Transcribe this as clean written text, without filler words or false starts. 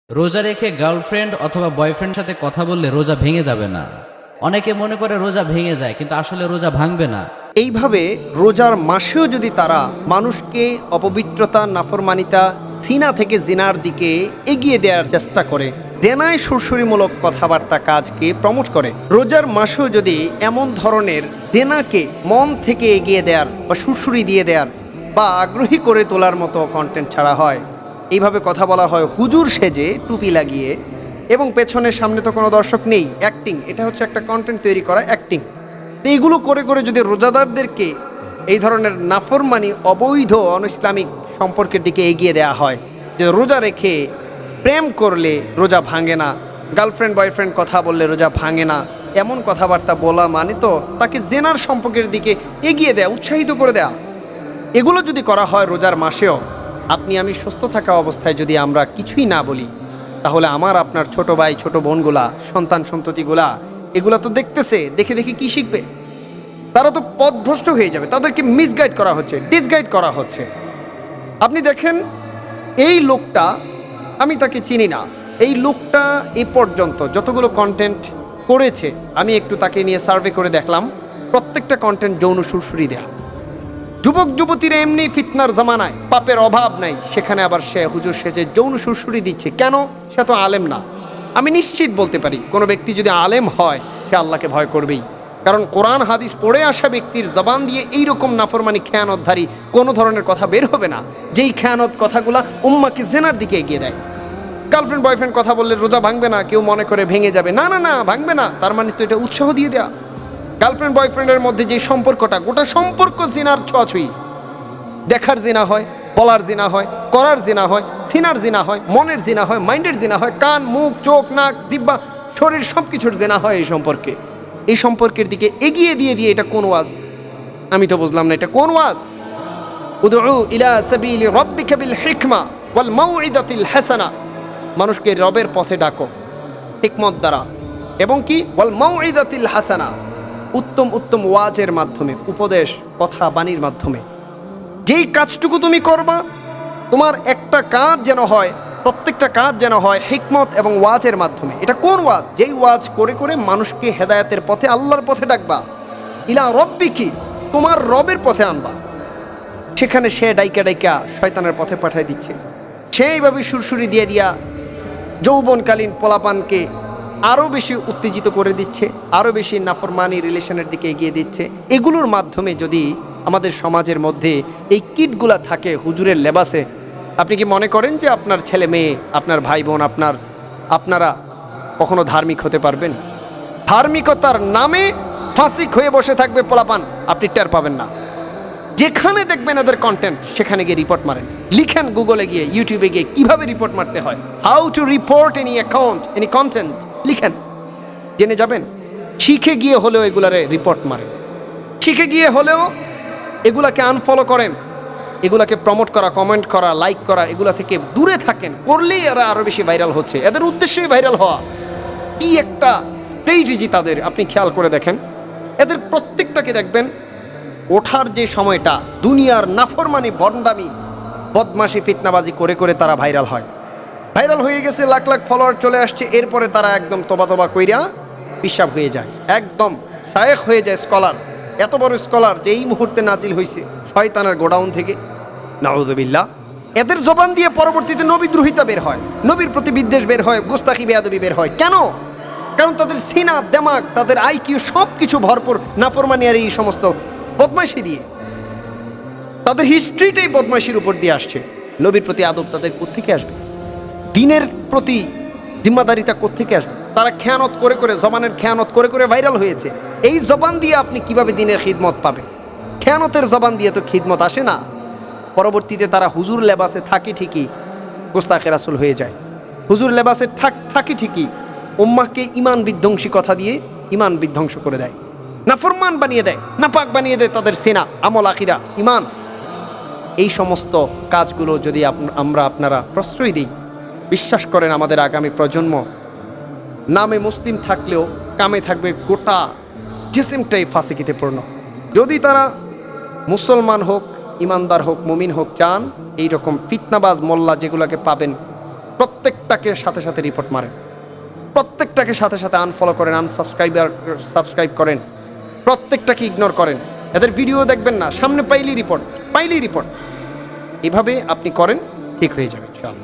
রোজা রেখে গার্লফ্রেন্ড অথবা বয়ফ্রেন্ড সাথে কথা বললে রোজা ভেঙে যাবে না। অনেকে মনে করে রোজা ভেঙে যায়, কিন্তু আসলে রোজা ভাঙবে না। এইভাবে রোজার মাসেও যদি তারা মানুষকে অপবিত্রতা, নাফরমানিতা, সিনা থেকে জিনার দিকে এগিয়ে দেওয়ার চেষ্টা করে, জেনায় সুরসুরিমূলক কথাবার্তা কাজকে প্রমোট করে, রোজার মাসেও যদি এমন ধরনের জেনাকে মন থেকে এগিয়ে দেওয়ার বা সুরসুরি দিয়ে দেওয়ার বা আগ্রহী করে তোলার মতো কন্টেন্ট ছাড়া হয়, এইভাবে কথা বলা হয় হুজুর সেজে টুপি লাগিয়ে, এবং পেছনের সামনে তো কোনো দর্শক নেই, অ্যাক্টিং, এটা হচ্ছে একটা কন্টেন্ট তৈরি করা অ্যাক্টিং। এইগুলো করে করে যদি রোজাদারদেরকে এই ধরনের নাফরমানি, অবৈধ অনইসলামিক সম্পর্কের দিকে এগিয়ে দেওয়া হয়, যে রোজা রেখে প্রেম করলে রোজা ভাঙে না, গার্লফ্রেন্ড বয়ফ্রেন্ড কথা বললে রোজা ভাঙে না, এমন কথাবার্তা বলা মানে তো তাকে জেনার সম্পর্কের দিকে এগিয়ে দেয়া, উৎসাহিত করে দেয়া। এগুলো যদি করা হয় রোজার মাসেও, আপনি আমি সুস্থ থাকা অবস্থায় যদি আমরা কিছুই না বলি, তাহলে আমার আপনার ছোট ভাই ছোট বোনগুলা, সন্তান সন্ততিগুলা এগুলা তো দেখতেছে, দেখে দেখে কি শিখবে? তারা তো পথভ্রষ্ট হয়ে যাবে, তাদেরকে মিসগাইড করা হচ্ছে, ডিসগাইড করা হচ্ছে। আপনি দেখেন, এই লোকটা, আমি তাকে চিনি না, এই লোকটা এ পর্যন্ত যতগুলো কন্টেন্ট করেছে, আমি একটু তাকে নিয়ে সার্ভে করে দেখলাম, প্রত্যেকটা কন্টেন্ট যৌন সুরসুরি দেয়া। যুবক যুবতীরা এমনি ফিতনার জামানায়, পাপের অভাব নাই, সেখানে আবার সে হুজুর সেজে যৌন সুরসুরি দিচ্ছে। কেন? সে তো আলেম না। আমি নিশ্চিত বলতে পারি, কোনো ব্যক্তি যদি আলেম হয়, সে আল্লাহকে ভয় করবেই। কারণ কোরআন হাদিস পড়ে আসা ব্যক্তির জবান দিয়ে এইরকম নাফরমানি, খেয়ানতধারী কোনো ধরনের কথা বের হবে না, যেই খেয়ানত কথাগুলা উম্মাকে জেনার দিকে এগিয়ে দেয়। গার্লফ্রেন্ড বয়ফ্রেন্ড কথা বললে রোজা ভাঙবে না, কেউ মনে করে ভেঙে যাবে, না না না, ভাঙবে না, তার মানে তো এটা উৎসাহ দিয়ে দেয়া। গার্লফ্রেন্ড বয়ফ্রেন্ডের মধ্যে যে সম্পর্কটা, গোটা সম্পর্ক জিনার ছোঁয়াছুঁই। দেখার জিনা হয়, বলার জিনা হয়, করার জিনা হয়, সিনার জিনা হয়, মনের জিনা হয়, মাইন্ডের জিনা হয়, কান, মুখ, চোখ, নাক, জিহ্বা, শরীর সব কিছুর জিনা হয় এই সম্পর্কে। এই সম্পর্কের দিকে এগিয়ে দিয়ে এটা কোন ওয়াজ? আমি তো বুঝলাম না এটা কোন ওয়াজ। উদউ ইলা সাবিলি রাব্বিকা বিল হিকমা ওয়াল মাউইযাতিল হাসানা, মানুষকে রবের পথে ডাকো হিকমত দ্বারা, এবং কি ওয়াল মাউইযাতিল হাসানা, উত্তম উত্তম ওয়াজের মাধ্যমে, উপদেশ, কথা, বাণীর মাধ্যমে। যেই কাজটুকু তুমি করবা, তোমার একটা কাজ যেন হয়, প্রত্যেকটা কাজ যেন হয় হিকমত এবং ওয়াজের মাধ্যমে। এটা কোন ওয়াজ? যেই ওয়াজ করে করে মানুষকে হেদায়েতের পথে, আল্লাহর পথে ডাকবা, ইলা রব্বিকি, তোমার রবের পথে আনবা। সেখানে সে ডাইকা ডাইকা শয়তানের পথে পাঠিয়ে দিচ্ছে, সেইভাবে সুরসুরি দিয়ে দিয়া যৌবনকালীন পোলাপানকে আরও বেশি উত্তেজিত করে দিচ্ছে, আরও বেশি নাফরমানি রিলেশনের দিকে এগিয়ে দিচ্ছে। এগুলোর মাধ্যমে যদি আমাদের সমাজের মধ্যে এই কিটগুলা থাকে হুজুরের লেবাসে, আপনি কি মনে করেন যে আপনার ছেলে মেয়ে, আপনার ভাই বোন, আপনারা কখনো ধার্মিক হতে পারবেন? ধার্মিকতার নামে ফাসিক হয়ে বসে থাকবে পোলাপান, আপনি টের পাবেন না। যেখানে দেখবেন এদের কন্টেন্ট, সেখানে গিয়ে রিপোর্ট মারেন। লিখেন গুগলে গিয়ে, ইউটিউবে গিয়ে কিভাবে রিপোর্ট মারতে হয়, how to report any account, any content, লিখেন, জেনে যাবেন। শিখে গিয়ে হলেও এগুলারে রিপোর্ট মারেন, শিখে গিয়ে হলেও এগুলাকে আনফলো করেন, এগুলাকে প্রমোট করা, কমেন্ট করা, লাইক করা, এগুলা থেকে দূরে থাকেন। করলেই এরা আরও বেশি ভাইরাল হচ্ছে, এদের উদ্দেশ্যই ভাইরাল হওয়া। কি একটা স্ট্র্যাটেজি তাদের, আপনি খেয়াল করে দেখেন। এদের প্রত্যেকটাকে দেখবেন, ওঠার যে সময়টা, দুনিয়ার নাফরমানি, বন্দামি, বদমাশি, ফিতনাবাজি করে করে তারা ভাইরাল হয়। ভাইরাল হয়ে গেছে, লাখ লাখ ফলোয়ার চলে আসছে, এরপরে তারা একদম তোবা কইরা পিশাব হয়ে যায়, একদম শায়েখ হয়ে যায়, স্কলার, এত বড় স্কলার যে এই মুহূর্তে নাজিল হয়েছে শয়তানের গোডাউন থেকে, নাউযুবিল্লাহ। এদের জবান দিয়ে পরবর্তীতে নবীদ্রোহিতা বের হয়, নবীর প্রতি বিদ্বেষ বের হয়, গোস্তাখি বেয়াদবি বের হয়। কেন? কারণ তাদের সিনা, দেমাগ, তাদের আইকিউ সব কিছু ভরপুর নাফরমানি আর এই সমস্ত বদমাইশি দিয়ে। তাদের হিস্ট্রিটাই বদমাইশির উপর দিয়ে আসছে। নবীর প্রতি আদব তাদের কোত্থেকে আসবে? দিনের প্রতি জিম্মাদারিতা কোত্থেকে আসবে? তারা খেয়ানত করে করে, জবানের খেয়ানত করে করে ভাইরাল হয়েছে। এই জবান দিয়ে আপনি কিভাবে দিনের খিদমত পাবেন? খেয়ানতের জবান দিয়ে তো খিদমত আসে না। পরবর্তীতে তারা হুজুর লেবাসে থাকে ঠিকই, গোস্তাখে রাসূল হয়ে যায়। হুজুর লেবাসে থাকে ঠিকই, উম্মাহকে ইমান বিধ্বংসী কথা দিয়ে ইমান বিধ্বংস করে দেয়, নাফরমান বানিয়ে দেয়, নাপাক বানিয়ে দেয় তাদের সিনা, আমল, আকীদা, ইমান। এই সমস্ত কাজগুলো যদি আপনারা প্রশ্রয় দিই, বিশ্বাস করেন আমাদের আগামী প্রজন্ম নামে মুসলিম থাকলেও কামে থাকবে গোটা জিসিমটাই ফাসিকিতে পূর্ণ। যদি তারা মুসলমান হোক, ইমানদার হোক, মুমিন হোক, চান, এইরকম ফিতনাবাজ মোল্লা যেগুলোকে পাবেন প্রত্যেকটাকে সাথে সাথে রিপোর্ট মারেন, প্রত্যেকটাকে সাথে সাথে আনফলো করেন, সাবস্ক্রাইব করেন, প্রত্যেকটাকে ইগনোর করেন। এদের ভিডিও দেখবেন না, সামনে পাইলেই রিপোর্ট। এভাবে আপনি করেন, ঠিক হয়ে যাবে ইনশাআল্লাহ।